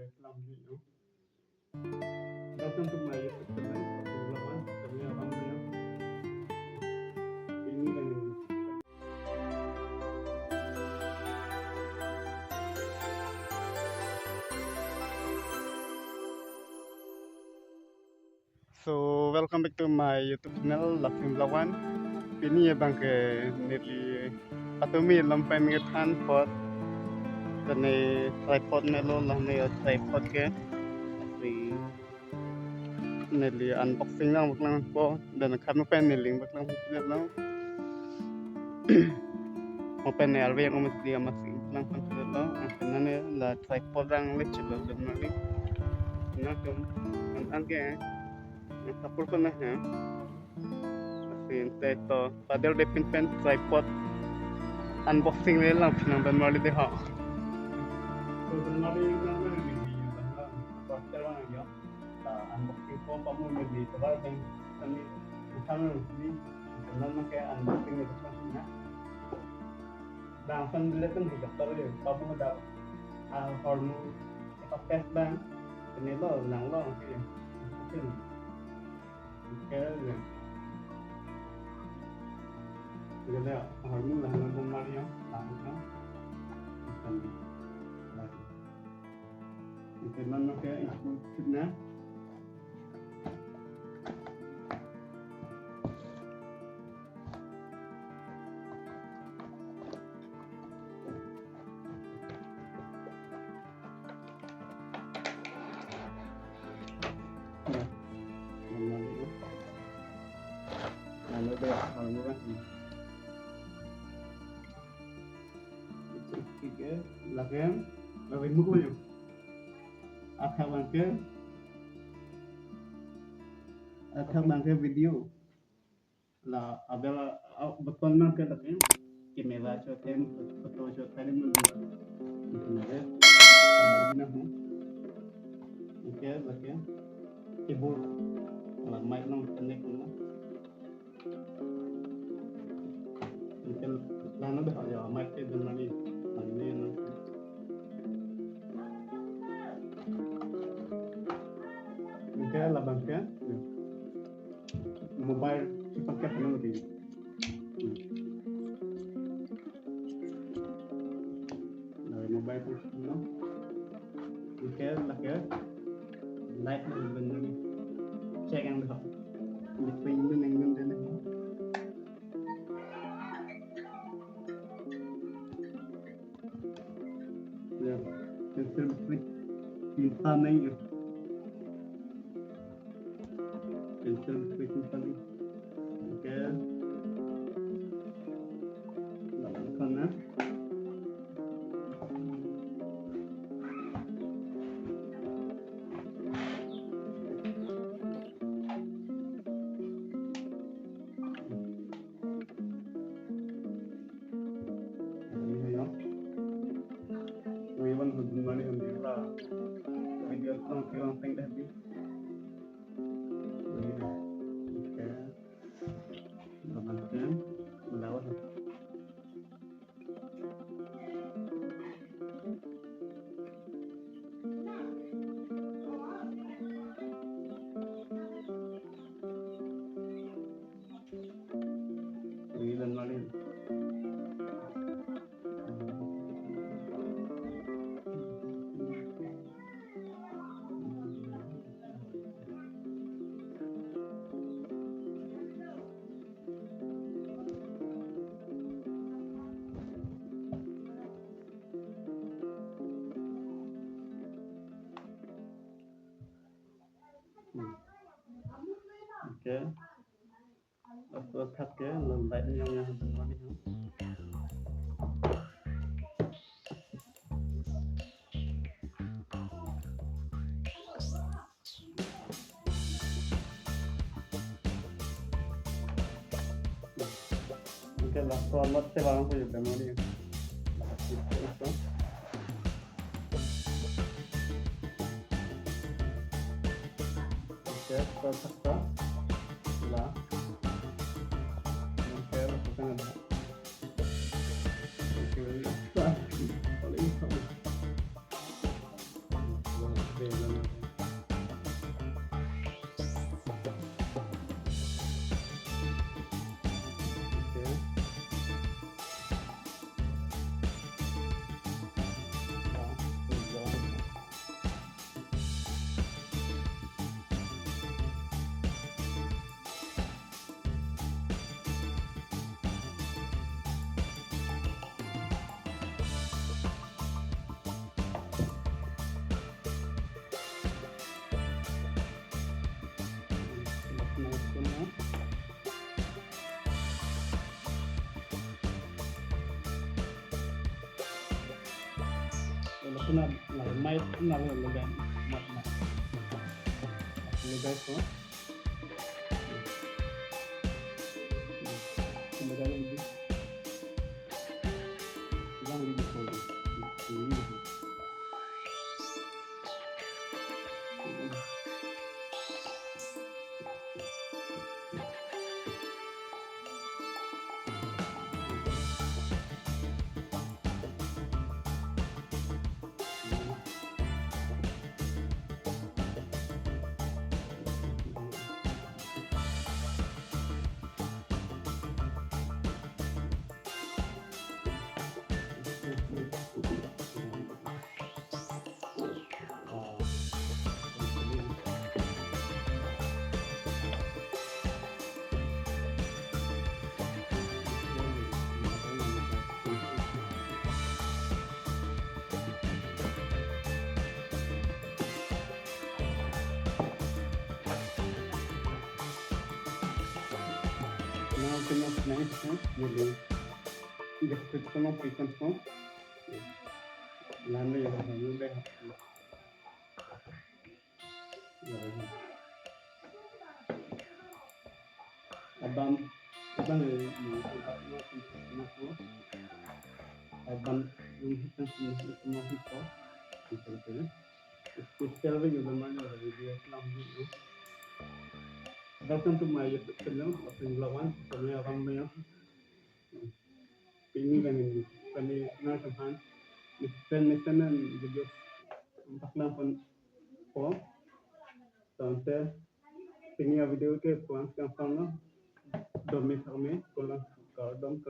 Welcome you. Welcome to my YouTube channel. Lawan, kami abang dia. Ini dan ini. So welcome back to my YouTube channel Laksmi Lawan. Ini abang ke nearly atumi lampai mengetan pot. Dan tripod nelo lah ni tripod ke. Nearly unboxing lang baklang po dan kami pen niling baklang pilit lang mo pen ni alwe yang mesti dia masing lang pilit lang ang kanane la tripod lang lecture dan nali na kum ang ke tapur ko na ha asin to padel depin pen tripod unboxing lang pinang ban mali de ha so dan mali lang na ni lang pastel lang yo unboxing ko pa mo ni tabar kan kami utang ni nan make unboxing ni kan na dan fan bilet kan hijab tare pa mo da hormo pa test bang ni lo lang lo ki ke jadi hormo lah nan mo mari yo lang ka kan itu nan make ikut na ano ba ano ba sige lagyan gawin mo ko yun at habang ke video la abela betul na ke lagyan kamera cho thêm photo cho thấy mình internet na ho okay lagyan keyboard la mic lang connect na mungkin lana dah ya mic ke dan lagi ini mungkin labang ke mobile pakai apa lagi mobile tu no mungkin lagi light benar ni check yang dah between ni dengan dia ni ya sensor kita नहीं है sensor kita नहीं oke lakukan ya video orang tengok dah habis. Okey. Langsung melawat. Wilan malin. Okay. Aku cut ke lambat yang tadi tu. Okay lah, selamat sebarang pun juga mari. Okay, terpaksa lah. Okay, lakukan ada. Okay, paling Bela na. Okay. Walaupun may nalagay lagay ko lagay lagi lang lagi ko Jadi description of patient ko lalo yung huli abang abang yung abang yung semua itu spesial juga namanya video Islam itu. Welcome to my YouTube channel, Asin Lawan. Kami akan banyak ini kami nasahan mission video 48 po. Entonces, tenía video que puedan canfarlo, dormir kami, con la cardón,